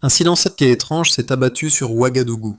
Un silence sec et étrange s'est abattu sur Ouagadougou.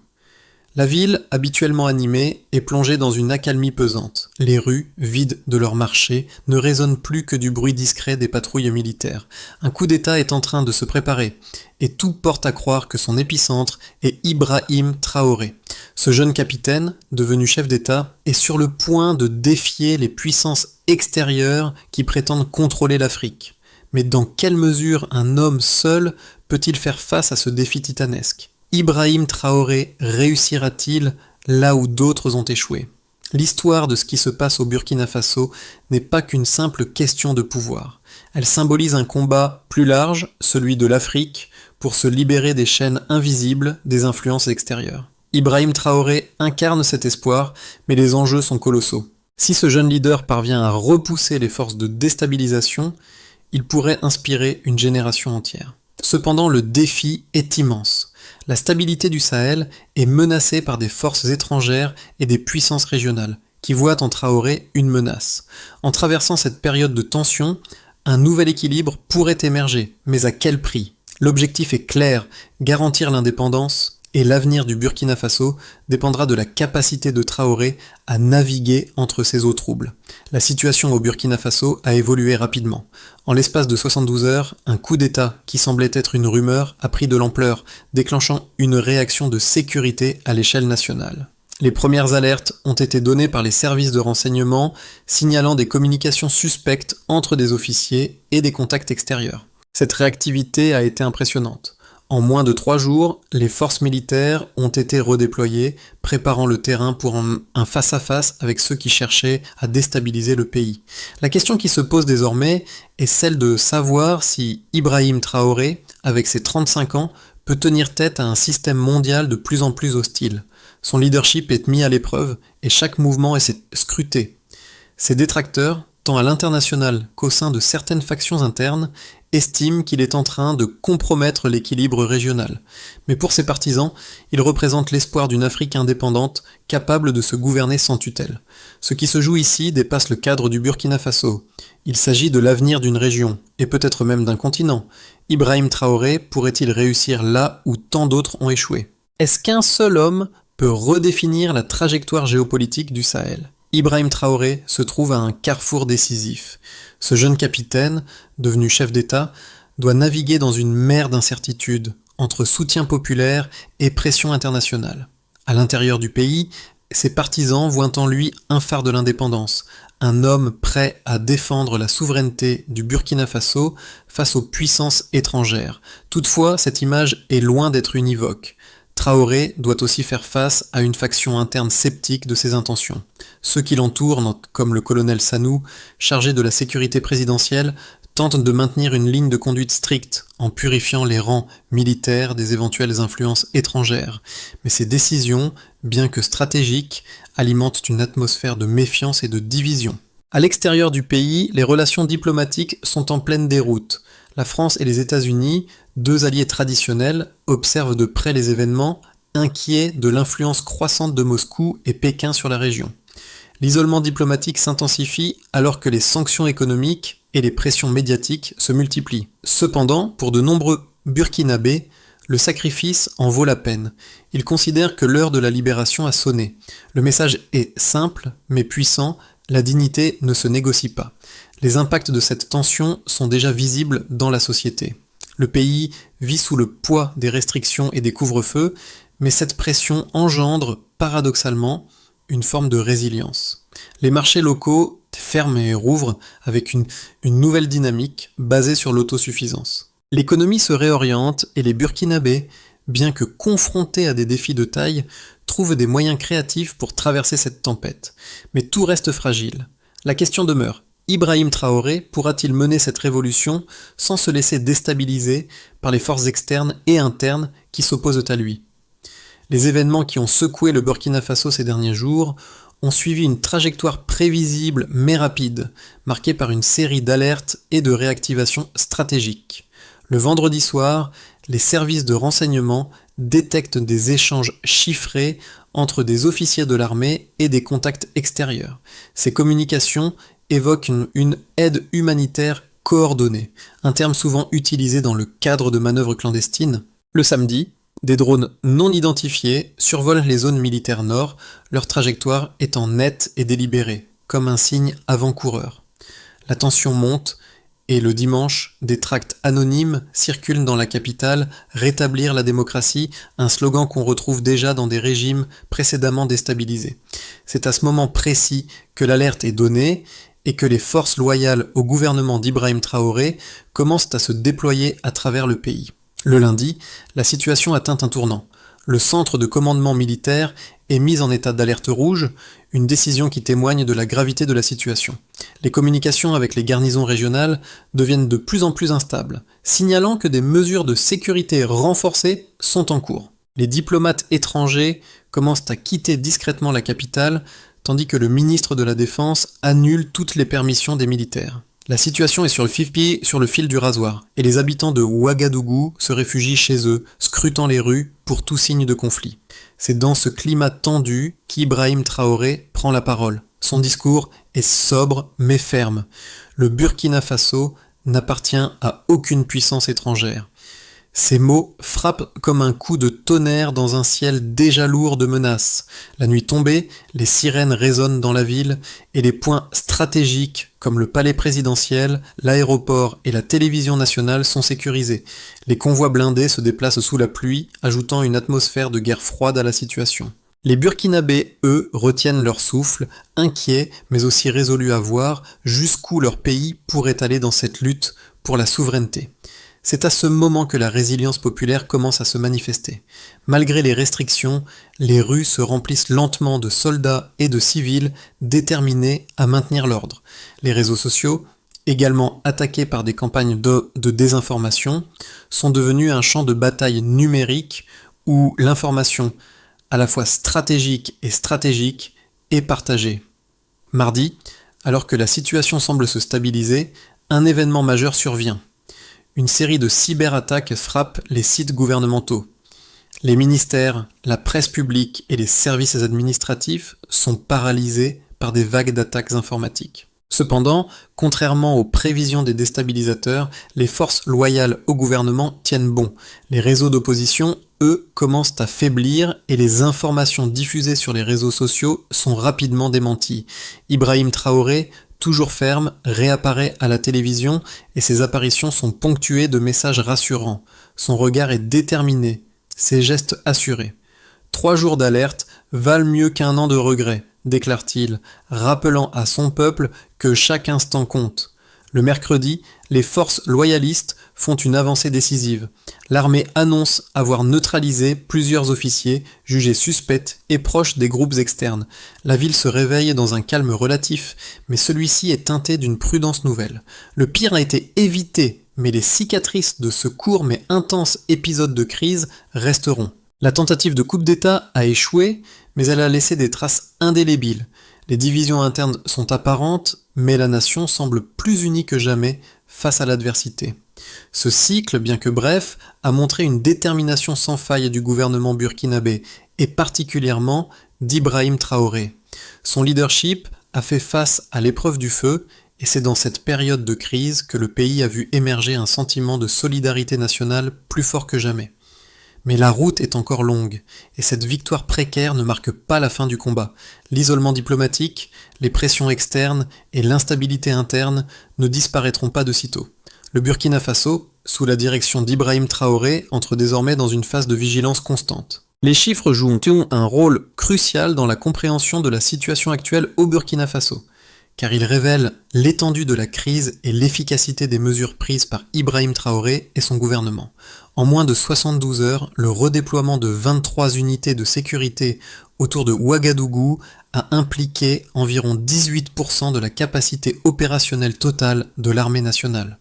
La ville, habituellement animée, est plongée dans une accalmie pesante. Les rues, vides de leurs marchés, ne résonnent plus que du bruit discret des patrouilles militaires. Un coup d'État est en train de se préparer, et tout porte à croire que son épicentre est Ibrahim Traoré. Ce jeune capitaine, devenu chef d'État, est sur le point de défier les puissances extérieures qui prétendent contrôler l'Afrique. Mais dans quelle mesure un homme seul peut-il faire face à ce défi titanesque ? Ibrahim Traoré réussira-t-il là où d'autres ont échoué ? L'histoire de ce qui se passe au Burkina Faso n'est pas qu'une simple question de pouvoir. Elle symbolise un combat plus large, celui de l'Afrique, pour se libérer des chaînes invisibles des influences extérieures. Ibrahim Traoré incarne cet espoir, mais les enjeux sont colossaux. Si ce jeune leader parvient à repousser les forces de déstabilisation, il pourrait inspirer une génération entière. Cependant, le défi est immense. La stabilité du Sahel est menacée par des forces étrangères et des puissances régionales, qui voient en Traoré une menace. En traversant cette période de tension, un nouvel équilibre pourrait émerger, mais à quel prix ? L'objectif est clair, garantir l'indépendance, et l'avenir du Burkina Faso dépendra de la capacité de Traoré à naviguer entre ces eaux troubles. La situation au Burkina Faso a évolué rapidement. En l'espace de 72 heures, un coup d'État qui semblait être une rumeur a pris de l'ampleur, déclenchant une réaction de sécurité à l'échelle nationale. Les premières alertes ont été données par les services de renseignement, signalant des communications suspectes entre des officiers et des contacts extérieurs. Cette réactivité a été impressionnante. En moins de 3 jours, les forces militaires ont été redéployées, préparant le terrain pour un face-à-face avec ceux qui cherchaient à déstabiliser le pays. La question qui se pose désormais est celle de savoir si Ibrahim Traoré, avec ses 35 ans, peut tenir tête à un système mondial de plus en plus hostile. Son leadership est mis à l'épreuve et chaque mouvement est scruté. Ses détracteurs, tant à l'international qu'au sein de certaines factions internes, estime qu'il est en train de compromettre l'équilibre régional. Mais pour ses partisans, il représente l'espoir d'une Afrique indépendante capable de se gouverner sans tutelle. Ce qui se joue ici dépasse le cadre du Burkina Faso. Il s'agit de l'avenir d'une région, et peut-être même d'un continent. Ibrahim Traoré pourrait-il réussir là où tant d'autres ont échoué ? Est-ce qu'un seul homme peut redéfinir la trajectoire géopolitique du Sahel ? Ibrahim Traoré se trouve à un carrefour décisif. Ce jeune capitaine, devenu chef d'État, doit naviguer dans une mer d'incertitudes, entre soutien populaire et pression internationale. À l'intérieur du pays, ses partisans voient en lui un phare de l'indépendance, un homme prêt à défendre la souveraineté du Burkina Faso face aux puissances étrangères. Toutefois, cette image est loin d'être univoque. Traoré doit aussi faire face à une faction interne sceptique de ses intentions. Ceux qui l'entourent, comme le colonel Sanou, chargé de la sécurité présidentielle, tentent de maintenir une ligne de conduite stricte en purifiant les rangs militaires des éventuelles influences étrangères. Mais ces décisions, bien que stratégiques, alimentent une atmosphère de méfiance et de division. À l'extérieur du pays, les relations diplomatiques sont en pleine déroute. La France et les États-Unis, deux alliés traditionnels, observent de près les événements, inquiets de l'influence croissante de Moscou et Pékin sur la région. L'isolement diplomatique s'intensifie alors que les sanctions économiques et les pressions médiatiques se multiplient. Cependant, pour de nombreux Burkinabés, le sacrifice en vaut la peine. Ils considèrent que l'heure de la libération a sonné. Le message est simple, mais puissant, la dignité ne se négocie pas. Les impacts de cette tension sont déjà visibles dans la société. Le pays vit sous le poids des restrictions et des couvre-feux, mais cette pression engendre, paradoxalement, une forme de résilience. Les marchés locaux ferment et rouvrent avec une nouvelle dynamique basée sur l'autosuffisance. L'économie se réoriente et les Burkinabés, bien que confrontés à des défis de taille, trouvent des moyens créatifs pour traverser cette tempête. Mais tout reste fragile. La question demeure. Ibrahim Traoré pourra-t-il mener cette révolution sans se laisser déstabiliser par les forces externes et internes qui s'opposent à lui ? Les événements qui ont secoué le Burkina Faso ces derniers jours ont suivi une trajectoire prévisible mais rapide, marquée par une série d'alertes et de réactivations stratégiques. Le vendredi soir, les services de renseignement détectent des échanges chiffrés entre des officiers de l'armée et des contacts extérieurs. Ces communications évoquent une aide humanitaire coordonnée, un terme souvent utilisé dans le cadre de manœuvres clandestines. Le samedi, des drones non identifiés survolent les zones militaires nord, leur trajectoire étant nette et délibérée, comme un signe avant-coureur. La tension monte, et le dimanche, des tracts anonymes circulent dans la capitale « Rétablir la démocratie », un slogan qu'on retrouve déjà dans des régimes précédemment déstabilisés. C'est à ce moment précis que l'alerte est donnée et que les forces loyales au gouvernement d'Ibrahim Traoré commencent à se déployer à travers le pays. Le lundi, la situation atteint un tournant. Le centre de commandement militaire est mis en état d'alerte rouge, une décision qui témoigne de la gravité de la situation. Les communications avec les garnisons régionales deviennent de plus en plus instables, signalant que des mesures de sécurité renforcées sont en cours. Les diplomates étrangers commencent à quitter discrètement la capitale, tandis que le ministre de la Défense annule toutes les permissions des militaires. La situation est sur le fil du rasoir, et les habitants de Ouagadougou se réfugient chez eux, scrutant les rues pour tout signe de conflit. C'est dans ce climat tendu qu'Ibrahim Traoré prend la parole. Son discours est sobre mais ferme. Le Burkina Faso n'appartient à aucune puissance étrangère. Ces mots frappent comme un coup de tonnerre dans un ciel déjà lourd de menaces. La nuit tombée, les sirènes résonnent dans la ville et les points stratégiques comme le palais présidentiel, l'aéroport et la télévision nationale sont sécurisés. Les convois blindés se déplacent sous la pluie, ajoutant une atmosphère de guerre froide à la situation. Les Burkinabés, eux, retiennent leur souffle, inquiets mais aussi résolus à voir jusqu'où leur pays pourrait aller dans cette lutte pour la souveraineté. C'est à ce moment que la résilience populaire commence à se manifester. Malgré les restrictions, les rues se remplissent lentement de soldats et de civils déterminés à maintenir l'ordre. Les réseaux sociaux, également attaqués par des campagnes de désinformation, sont devenus un champ de bataille numérique où l'information, à la fois stratégique, est partagée. Mardi, alors que la situation semble se stabiliser, un événement majeur survient. Une série de cyberattaques frappe les sites gouvernementaux. Les ministères, la presse publique et les services administratifs sont paralysés par des vagues d'attaques informatiques. Cependant, contrairement aux prévisions des déstabilisateurs, les forces loyales au gouvernement tiennent bon. Les réseaux d'opposition, eux, commencent à faiblir et les informations diffusées sur les réseaux sociaux sont rapidement démenties. Ibrahim Traoré, toujours ferme, réapparaît à la télévision et ses apparitions sont ponctuées de messages rassurants. Son regard est déterminé, ses gestes assurés. 3 jours d'alerte valent mieux qu'1 an de regrets, déclare-t-il, rappelant à son peuple que chaque instant compte. Le mercredi, les forces loyalistes font une avancée décisive. L'armée annonce avoir neutralisé plusieurs officiers jugés suspects et proches des groupes externes. La ville se réveille dans un calme relatif, mais celui-ci est teinté d'une prudence nouvelle. Le pire a été évité, mais les cicatrices de ce court mais intense épisode de crise resteront. La tentative de coup d'État a échoué, mais elle a laissé des traces indélébiles. Les divisions internes sont apparentes, mais la nation semble plus unie que jamais face à l'adversité. Ce cycle, bien que bref, a montré une détermination sans faille du gouvernement burkinabé, et particulièrement d'Ibrahim Traoré. Son leadership a fait face à l'épreuve du feu, et c'est dans cette période de crise que le pays a vu émerger un sentiment de solidarité nationale plus fort que jamais. Mais la route est encore longue, et cette victoire précaire ne marque pas la fin du combat. L'isolement diplomatique, les pressions externes et l'instabilité interne ne disparaîtront pas de sitôt. Le Burkina Faso, sous la direction d'Ibrahim Traoré, entre désormais dans une phase de vigilance constante. Les chiffres jouent un rôle crucial dans la compréhension de la situation actuelle au Burkina Faso, car ils révèlent l'étendue de la crise et l'efficacité des mesures prises par Ibrahim Traoré et son gouvernement. En moins de 72 heures, le redéploiement de 23 unités de sécurité autour de Ouagadougou a impliqué environ 18% de la capacité opérationnelle totale de l'armée nationale.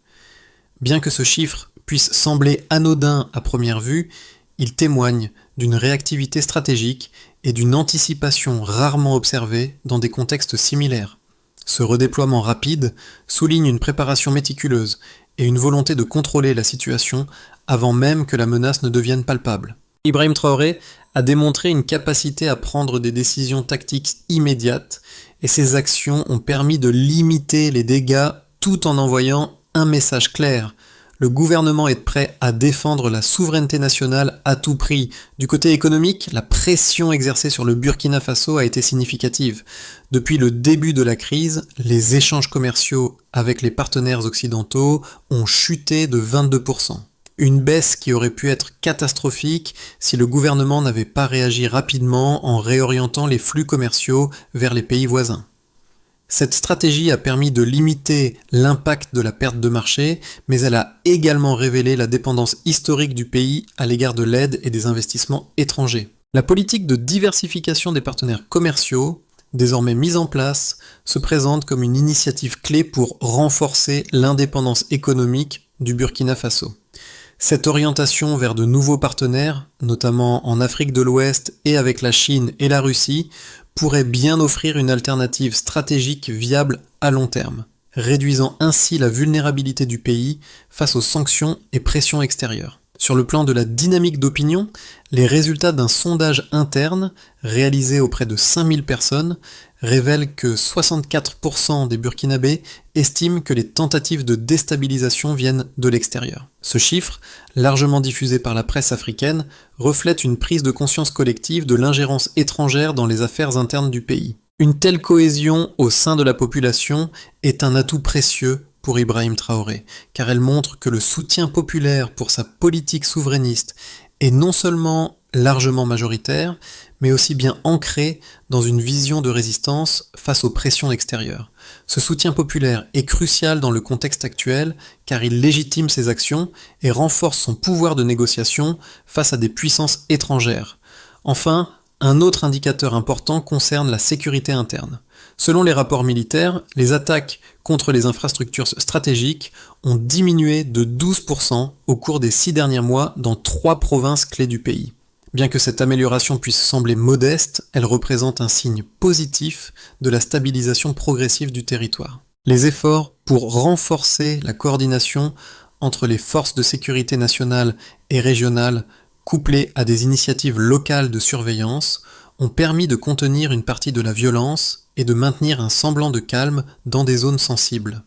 Bien que ce chiffre puisse sembler anodin à première vue, il témoigne d'une réactivité stratégique et d'une anticipation rarement observée dans des contextes similaires. Ce redéploiement rapide souligne une préparation méticuleuse et une volonté de contrôler la situation avant même que la menace ne devienne palpable. Ibrahim Traoré a démontré une capacité à prendre des décisions tactiques immédiates et ses actions ont permis de limiter les dégâts tout en envoyant un message clair. Le gouvernement est prêt à défendre la souveraineté nationale à tout prix. Du côté économique, la pression exercée sur le Burkina Faso a été significative. Depuis le début de la crise, les échanges commerciaux avec les partenaires occidentaux ont chuté de 22%. Une baisse qui aurait pu être catastrophique si le gouvernement n'avait pas réagi rapidement en réorientant les flux commerciaux vers les pays voisins. Cette stratégie a permis de limiter l'impact de la perte de marché, mais elle a également révélé la dépendance historique du pays à l'égard de l'aide et des investissements étrangers. La politique de diversification des partenaires commerciaux, désormais mise en place, se présente comme une initiative clé pour renforcer l'indépendance économique du Burkina Faso. Cette orientation vers de nouveaux partenaires, notamment en Afrique de l'Ouest et avec la Chine et la Russie, pourrait bien offrir une alternative stratégique viable à long terme, réduisant ainsi la vulnérabilité du pays face aux sanctions et pressions extérieures. Sur le plan de la dynamique d'opinion, les résultats d'un sondage interne réalisé auprès de 5000 personnes révèlent que 64% des Burkinabés estiment que les tentatives de déstabilisation viennent de l'extérieur. Ce chiffre, largement diffusé par la presse africaine, reflète une prise de conscience collective de l'ingérence étrangère dans les affaires internes du pays. Une telle cohésion au sein de la population est un atout précieux pour Ibrahim Traoré, car elle montre que le soutien populaire pour sa politique souverainiste est non seulement largement majoritaire, mais aussi bien ancré dans une vision de résistance face aux pressions extérieures. Ce soutien populaire est crucial dans le contexte actuel, car il légitime ses actions et renforce son pouvoir de négociation face à des puissances étrangères. Enfin, un autre indicateur important concerne la sécurité interne. Selon les rapports militaires, les attaques contre les infrastructures stratégiques ont diminué de 12% au cours des 6 derniers mois dans 3 provinces clés du pays. Bien que cette amélioration puisse sembler modeste, elle représente un signe positif de la stabilisation progressive du territoire. Les efforts pour renforcer la coordination entre les forces de sécurité nationales et régionales, couplées à des initiatives locales de surveillance, ont permis de contenir une partie de la violence et de maintenir un semblant de calme dans des zones sensibles.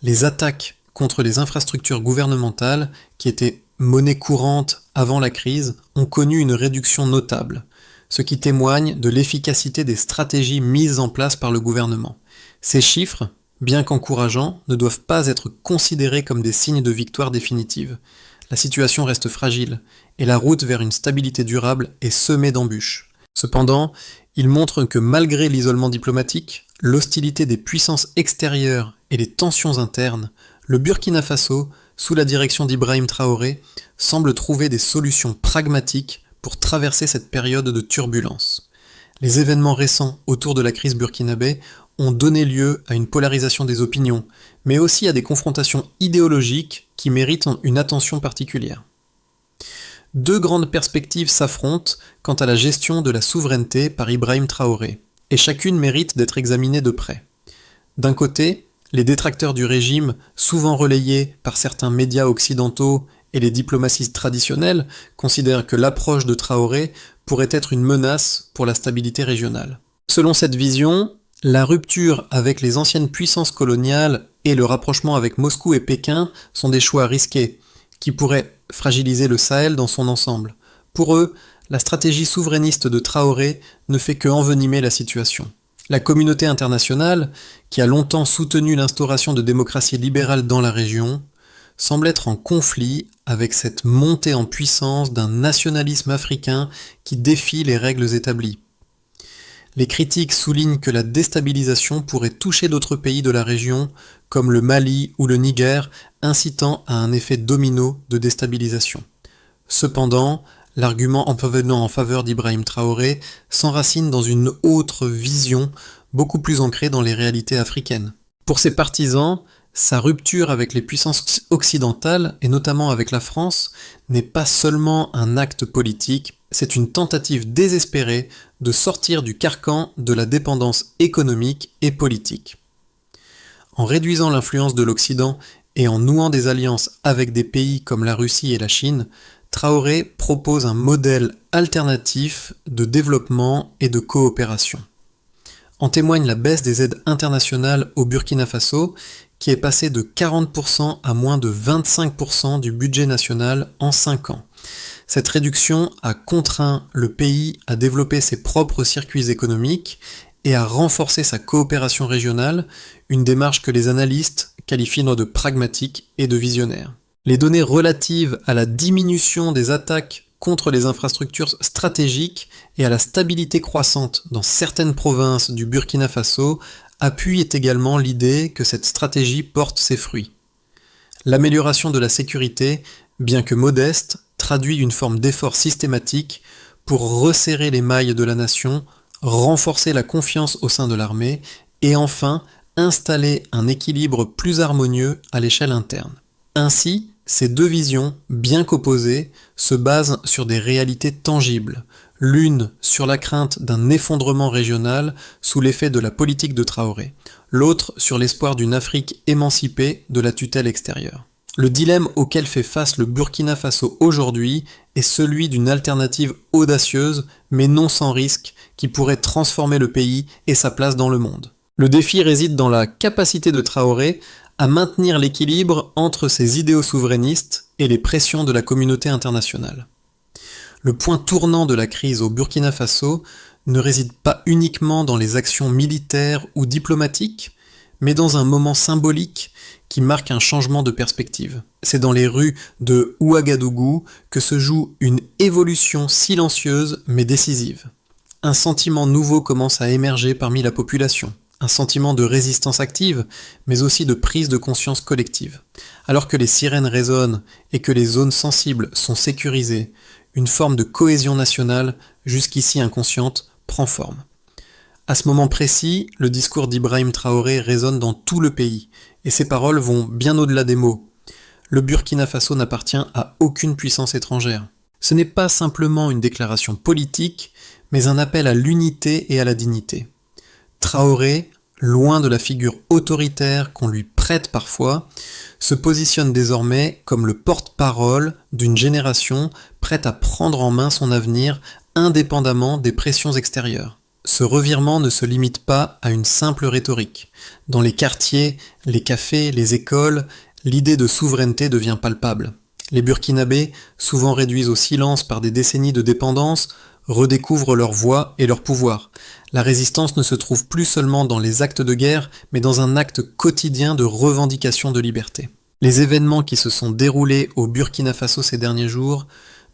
Les attaques contre les infrastructures gouvernementales, qui étaient monnaie courante avant la crise, ont connu une réduction notable, ce qui témoigne de l'efficacité des stratégies mises en place par le gouvernement. Ces chiffres, bien qu'encourageants, ne doivent pas être considérés comme des signes de victoire définitive. La situation reste fragile, et la route vers une stabilité durable est semée d'embûches. Cependant, il montre que malgré l'isolement diplomatique, l'hostilité des puissances extérieures et les tensions internes, le Burkina Faso, sous la direction d'Ibrahim Traoré, semble trouver des solutions pragmatiques pour traverser cette période de turbulence. Les événements récents autour de la crise burkinabé ont donné lieu à une polarisation des opinions, mais aussi à des confrontations idéologiques qui méritent une attention particulière. Deux grandes perspectives s'affrontent quant à la gestion de la souveraineté par Ibrahim Traoré, et chacune mérite d'être examinée de près. D'un côté, les détracteurs du régime, souvent relayés par certains médias occidentaux et les diplomaties traditionnelles, considèrent que l'approche de Traoré pourrait être une menace pour la stabilité régionale. Selon cette vision, la rupture avec les anciennes puissances coloniales et le rapprochement avec Moscou et Pékin sont des choix risqués, qui pourraient fragiliser le Sahel dans son ensemble. Pour eux, la stratégie souverainiste de Traoré ne fait que envenimer la situation. La communauté internationale, qui a longtemps soutenu l'instauration de démocratie libérale dans la région, semble être en conflit avec cette montée en puissance d'un nationalisme africain qui défie les règles établies. Les critiques soulignent que la déstabilisation pourrait toucher d'autres pays de la région, comme le Mali ou le Niger, incitant à un effet domino de déstabilisation. Cependant, l'argument venant en faveur d'Ibrahim Traoré s'enracine dans une autre vision, beaucoup plus ancrée dans les réalités africaines. Pour ses partisans, sa rupture avec les puissances occidentales, et notamment avec la France, n'est pas seulement un acte politique, c'est une tentative désespérée de sortir du carcan de la dépendance économique et politique. En réduisant l'influence de l'Occident et en nouant des alliances avec des pays comme la Russie et la Chine, Traoré propose un modèle alternatif de développement et de coopération. En témoigne la baisse des aides internationales au Burkina Faso, qui est passée de 40% à moins de 25% du budget national en 5 ans. Cette réduction a contraint le pays à développer ses propres circuits économiques et à renforcer sa coopération régionale, une démarche que les analystes qualifient de pragmatique et de visionnaire. Les données relatives à la diminution des attaques contre les infrastructures stratégiques et à la stabilité croissante dans certaines provinces du Burkina Faso appuient également l'idée que cette stratégie porte ses fruits. L'amélioration de la sécurité, bien que modeste, traduit une forme d'effort systématique pour resserrer les mailles de la nation, renforcer la confiance au sein de l'armée et enfin installer un équilibre plus harmonieux à l'échelle interne. Ainsi, ces deux visions, bien qu'opposées, se basent sur des réalités tangibles, l'une sur la crainte d'un effondrement régional sous l'effet de la politique de Traoré, l'autre sur l'espoir d'une Afrique émancipée de la tutelle extérieure. Le dilemme auquel fait face le Burkina Faso aujourd'hui est celui d'une alternative audacieuse, mais non sans risque, qui pourrait transformer le pays et sa place dans le monde. Le défi réside dans la capacité de Traoré à maintenir l'équilibre entre ses idéaux souverainistes et les pressions de la communauté internationale. Le point tournant de la crise au Burkina Faso ne réside pas uniquement dans les actions militaires ou diplomatiques, mais dans un moment symbolique qui marque un changement de perspective. C'est dans les rues de Ouagadougou que se joue une évolution silencieuse mais décisive. Un sentiment nouveau commence à émerger parmi la population. Un sentiment de résistance active, mais aussi de prise de conscience collective. Alors que les sirènes résonnent et que les zones sensibles sont sécurisées, une forme de cohésion nationale, jusqu'ici inconsciente, prend forme. À ce moment précis, le discours d'Ibrahim Traoré résonne dans tout le pays, et ses paroles vont bien au-delà des mots. Le Burkina Faso n'appartient à aucune puissance étrangère. Ce n'est pas simplement une déclaration politique, mais un appel à l'unité et à la dignité. Traoré, loin de la figure autoritaire qu'on lui prête parfois, se positionne désormais comme le porte-parole d'une génération prête à prendre en main son avenir indépendamment des pressions extérieures. Ce revirement ne se limite pas à une simple rhétorique. Dans les quartiers, les cafés, les écoles, l'idée de souveraineté devient palpable. Les Burkinabés, souvent réduits au silence par des décennies de dépendance, redécouvrent leur voix et leur pouvoir. La résistance ne se trouve plus seulement dans les actes de guerre, mais dans un acte quotidien de revendication de liberté. Les événements qui se sont déroulés au Burkina Faso ces derniers jours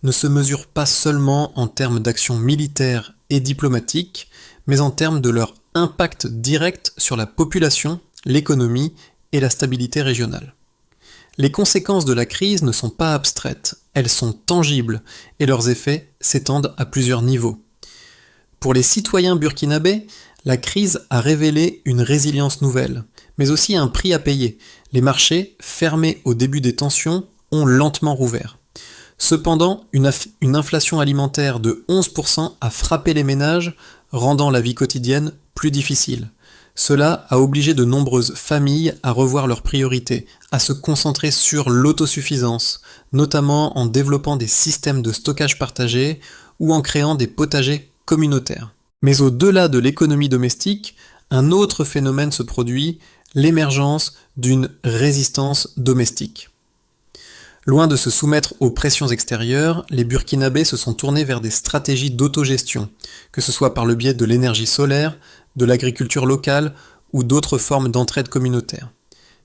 ne se mesurent pas seulement en termes d'actions militaires et diplomatiques, mais en termes de leur impact direct sur la population, l'économie et la stabilité régionale. Les conséquences de la crise ne sont pas abstraites, elles sont tangibles et leurs effets s'étendent à plusieurs niveaux. Pour les citoyens burkinabés, la crise a révélé une résilience nouvelle, mais aussi un prix à payer. Les marchés, fermés au début des tensions, ont lentement rouvert. Cependant, une inflation alimentaire de 11% a frappé les ménages, rendant la vie quotidienne plus difficile. Cela a obligé de nombreuses familles à revoir leurs priorités, à se concentrer sur l'autosuffisance, notamment en développant des systèmes de stockage partagés ou en créant des potagers communautaires. Mais au-delà de l'économie domestique, un autre phénomène se produit, l'émergence d'une résistance domestique. Loin de se soumettre aux pressions extérieures, les Burkinabés se sont tournés vers des stratégies d'autogestion, que ce soit par le biais de l'énergie solaire, de l'agriculture locale ou d'autres formes d'entraide communautaire.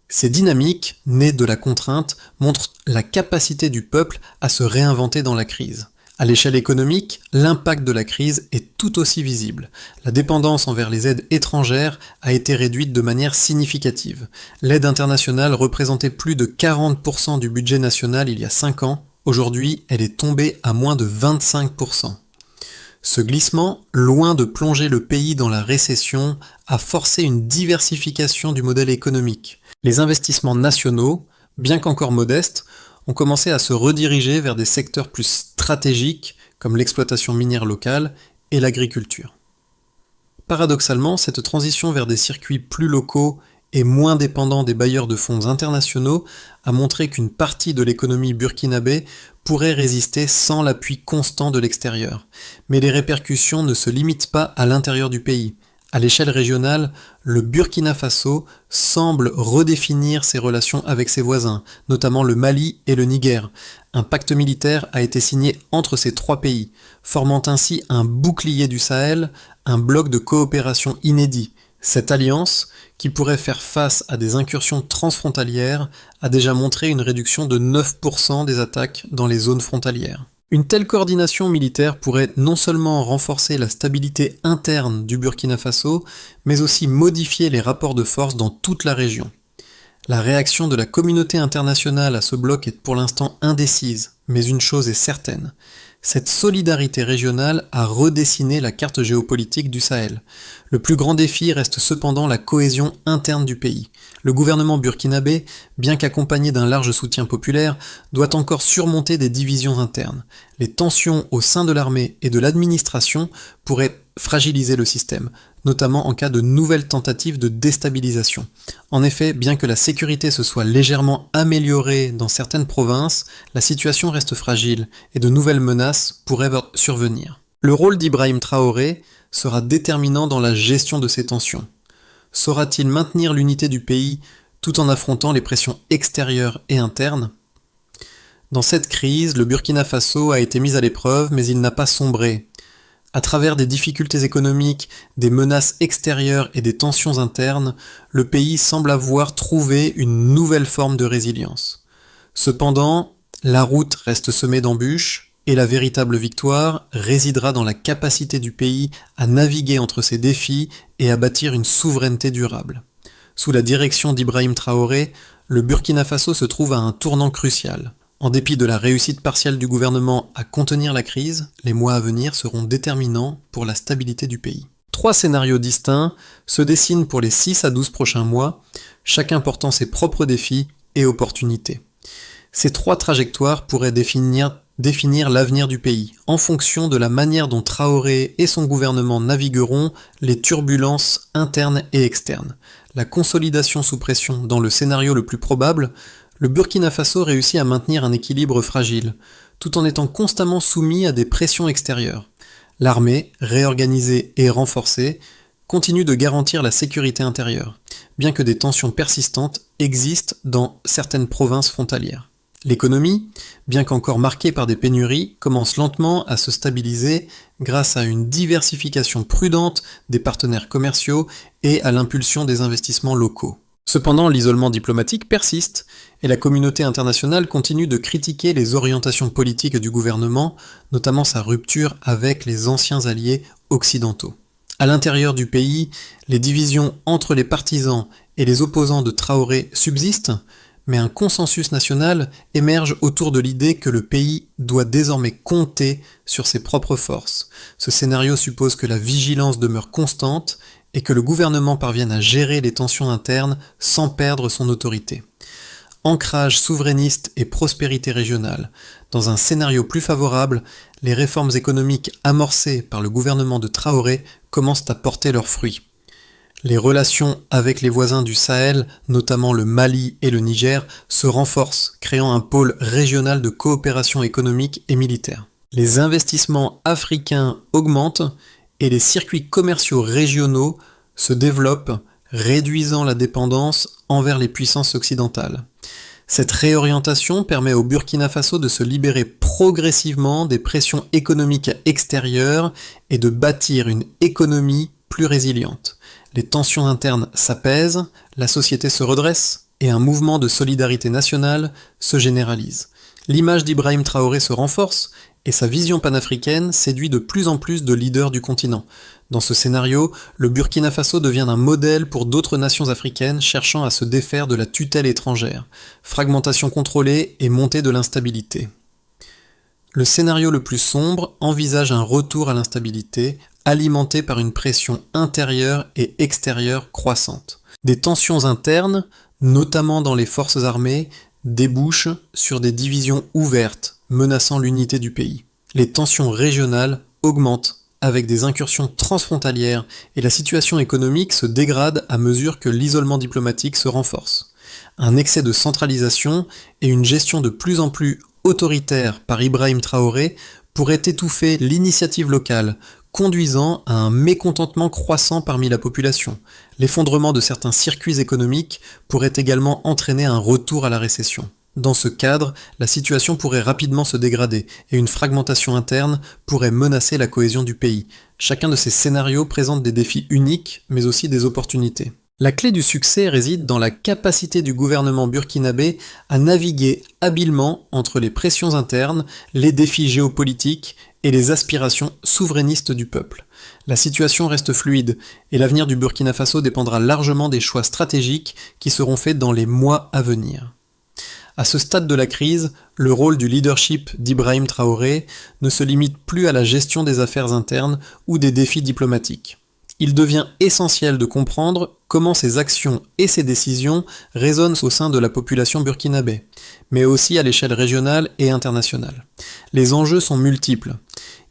Ces dynamiques, nées de la contrainte, montrent la capacité du peuple à se réinventer dans la crise. À l'échelle économique, l'impact de la crise est tout aussi visible. La dépendance envers les aides étrangères a été réduite de manière significative. L'aide internationale représentait plus de 40% du budget national il y a 5 ans. Aujourd'hui, elle est tombée à moins de 25%. Ce glissement, loin de plonger le pays dans la récession, a forcé une diversification du modèle économique. Les investissements nationaux, bien qu'encore modestes, ont commencé à se rediriger vers des secteurs plus stratégiques comme l'exploitation minière locale et l'agriculture. Paradoxalement, cette transition vers des circuits plus locaux et moins dépendants des bailleurs de fonds internationaux a montré qu'une partie de l'économie burkinabé pourrait résister sans l'appui constant de l'extérieur. Mais les répercussions ne se limitent pas à l'intérieur du pays. À l'échelle régionale, le Burkina Faso semble redéfinir ses relations avec ses voisins, notamment le Mali et le Niger. Un pacte militaire a été signé entre ces trois pays, formant ainsi un bouclier du Sahel, un bloc de coopération inédit. Cette alliance, qui pourrait faire face à des incursions transfrontalières, a déjà montré une réduction de 9% des attaques dans les zones frontalières. Une telle coordination militaire pourrait non seulement renforcer la stabilité interne du Burkina Faso, mais aussi modifier les rapports de force dans toute la région. La réaction de la communauté internationale à ce bloc est pour l'instant indécise, mais une chose est certaine. Cette solidarité régionale a redessiné la carte géopolitique du Sahel. Le plus grand défi reste cependant la cohésion interne du pays. Le gouvernement burkinabé, bien qu'accompagné d'un large soutien populaire, doit encore surmonter des divisions internes. Les tensions au sein de l'armée et de l'administration pourraient fragiliser le système, notamment en cas de nouvelles tentatives de déstabilisation. En effet, bien que la sécurité se soit légèrement améliorée dans certaines provinces, la situation reste fragile et de nouvelles menaces pourraient survenir. Le rôle d'Ibrahim Traoré sera déterminant dans la gestion de ces tensions. Saura-t-il maintenir l'unité du pays tout en affrontant les pressions extérieures et internes ? Dans cette crise, le Burkina Faso a été mis à l'épreuve, mais il n'a pas sombré. À travers des difficultés économiques, des menaces extérieures et des tensions internes, le pays semble avoir trouvé une nouvelle forme de résilience. Cependant, la route reste semée d'embûches et la véritable victoire résidera dans la capacité du pays à naviguer entre ces défis et à bâtir une souveraineté durable. Sous la direction d'Ibrahim Traoré, le Burkina Faso se trouve à un tournant crucial. En dépit de la réussite partielle du gouvernement à contenir la crise, les mois à venir seront déterminants pour la stabilité du pays. 3 scénarios distincts se dessinent pour les 6 à 12 prochains mois, chacun portant ses propres défis et opportunités. Ces 3 trajectoires pourraient définir l'avenir du pays, en fonction de la manière dont Traoré et son gouvernement navigueront les turbulences internes et externes. La consolidation sous pression dans le scénario le plus probable, le Burkina Faso réussit à maintenir un équilibre fragile, tout en étant constamment soumis à des pressions extérieures. L'armée, réorganisée et renforcée, continue de garantir la sécurité intérieure, bien que des tensions persistantes existent dans certaines provinces frontalières. L'économie, bien qu'encore marquée par des pénuries, commence lentement à se stabiliser grâce à une diversification prudente des partenaires commerciaux et à l'impulsion des investissements locaux. Cependant, l'isolement diplomatique persiste et la communauté internationale continue de critiquer les orientations politiques du gouvernement, notamment sa rupture avec les anciens alliés occidentaux. À l'intérieur du pays, les divisions entre les partisans et les opposants de Traoré subsistent, mais un consensus national émerge autour de l'idée que le pays doit désormais compter sur ses propres forces. Ce scénario suppose que la vigilance demeure constante et que le gouvernement parvienne à gérer les tensions internes sans perdre son autorité. Ancrage souverainiste et prospérité régionale. Dans un scénario plus favorable, les réformes économiques amorcées par le gouvernement de Traoré commencent à porter leurs fruits. Les relations avec les voisins du Sahel, notamment le Mali et le Niger, se renforcent, créant un pôle régional de coopération économique et militaire. Les investissements africains augmentent et les circuits commerciaux régionaux se développent, réduisant la dépendance envers les puissances occidentales. Cette réorientation permet au Burkina Faso de se libérer progressivement des pressions économiques extérieures et de bâtir une économie plus résiliente. Les tensions internes s'apaisent, la société se redresse et un mouvement de solidarité nationale se généralise. L'image d'Ibrahim Traoré se renforce et sa vision panafricaine séduit de plus en plus de leaders du continent. Dans ce scénario, le Burkina Faso devient un modèle pour d'autres nations africaines cherchant à se défaire de la tutelle étrangère, fragmentation contrôlée et montée de l'instabilité. Le scénario le plus sombre envisage un retour à l'instabilité, alimenté par une pression intérieure et extérieure croissante. Des tensions internes, notamment dans les forces armées, débouchent sur des divisions ouvertes, menaçant l'unité du pays. Les tensions régionales augmentent avec des incursions transfrontalières et la situation économique se dégrade à mesure que l'isolement diplomatique se renforce. Un excès de centralisation et une gestion de plus en plus autoritaire par Ibrahim Traoré pourrait étouffer l'initiative locale, conduisant à un mécontentement croissant parmi la population. L'effondrement de certains circuits économiques pourrait également entraîner un retour à la récession. Dans ce cadre, la situation pourrait rapidement se dégrader et une fragmentation interne pourrait menacer la cohésion du pays. Chacun de ces scénarios présente des défis uniques, mais aussi des opportunités. La clé du succès réside dans la capacité du gouvernement burkinabé à naviguer habilement entre les pressions internes, les défis géopolitiques et les aspirations souverainistes du peuple. La situation reste fluide et l'avenir du Burkina Faso dépendra largement des choix stratégiques qui seront faits dans les mois à venir. À ce stade de la crise, le rôle du leadership d'Ibrahim Traoré ne se limite plus à la gestion des affaires internes ou des défis diplomatiques. Il devient essentiel de comprendre comment ses actions et ses décisions résonnent au sein de la population burkinabé, mais aussi à l'échelle régionale et internationale. Les enjeux sont multiples.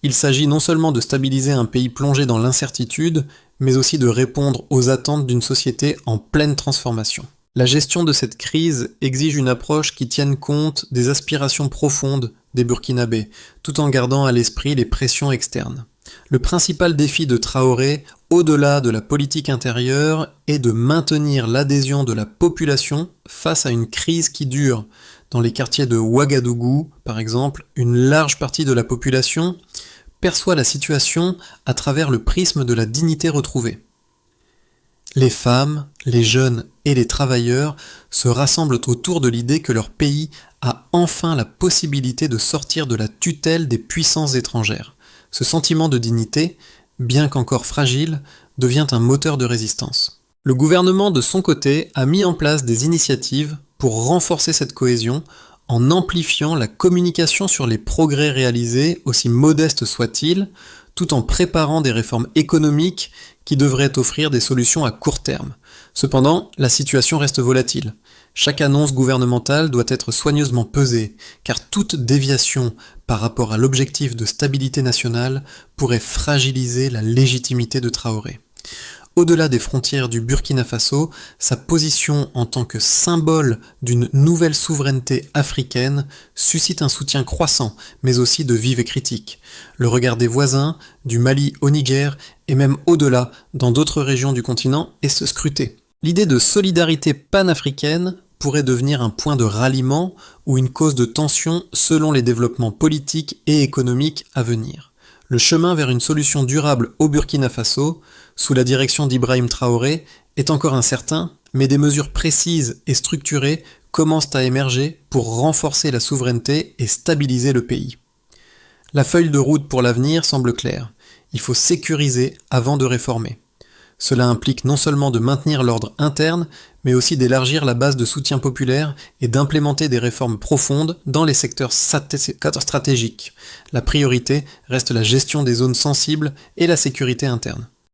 Il s'agit non seulement de stabiliser un pays plongé dans l'incertitude, mais aussi de répondre aux attentes d'une société en pleine transformation. La gestion de cette crise exige une approche qui tienne compte des aspirations profondes des Burkinabés, tout en gardant à l'esprit les pressions externes. Le principal défi de Traoré, au-delà de la politique intérieure, est de maintenir l'adhésion de la population face à une crise qui dure. Dans les quartiers de Ouagadougou, par exemple, une large partie de la population perçoit la situation à travers le prisme de la dignité retrouvée. Les femmes, les jeunes et les travailleurs se rassemblent autour de l'idée que leur pays a enfin la possibilité de sortir de la tutelle des puissances étrangères. Ce sentiment de dignité, bien qu'encore fragile, devient un moteur de résistance. Le gouvernement, de son côté, a mis en place des initiatives pour renforcer cette cohésion en amplifiant la communication sur les progrès réalisés, aussi modestes soient-ils, tout en préparant des réformes économiques qui devraient offrir des solutions à court terme. Cependant, la situation reste volatile. Chaque annonce gouvernementale doit être soigneusement pesée, car toute déviation par rapport à l'objectif de stabilité nationale pourrait fragiliser la légitimité de Traoré. Au-delà des frontières du Burkina Faso, sa position en tant que symbole d'une nouvelle souveraineté africaine suscite un soutien croissant, mais aussi de vives critiques. Le regard des voisins, du Mali au Niger, et même au-delà, dans d'autres régions du continent, est scrutée. L'idée de solidarité panafricaine pourrait devenir un point de ralliement ou une cause de tension selon les développements politiques et économiques à venir. Le chemin vers une solution durable au Burkina Faso, sous la direction d'Ibrahim Traoré, est encore incertain, mais des mesures précises et structurées commencent à émerger pour renforcer la souveraineté et stabiliser le pays. La feuille de route pour l'avenir semble claire. Il faut sécuriser avant de réformer. Cela implique non seulement de maintenir l'ordre interne, mais aussi d'élargir la base de soutien populaire et d'implémenter des réformes profondes dans les secteurs stratégiques. La priorité reste la gestion des zones sensibles et la sécurité interne.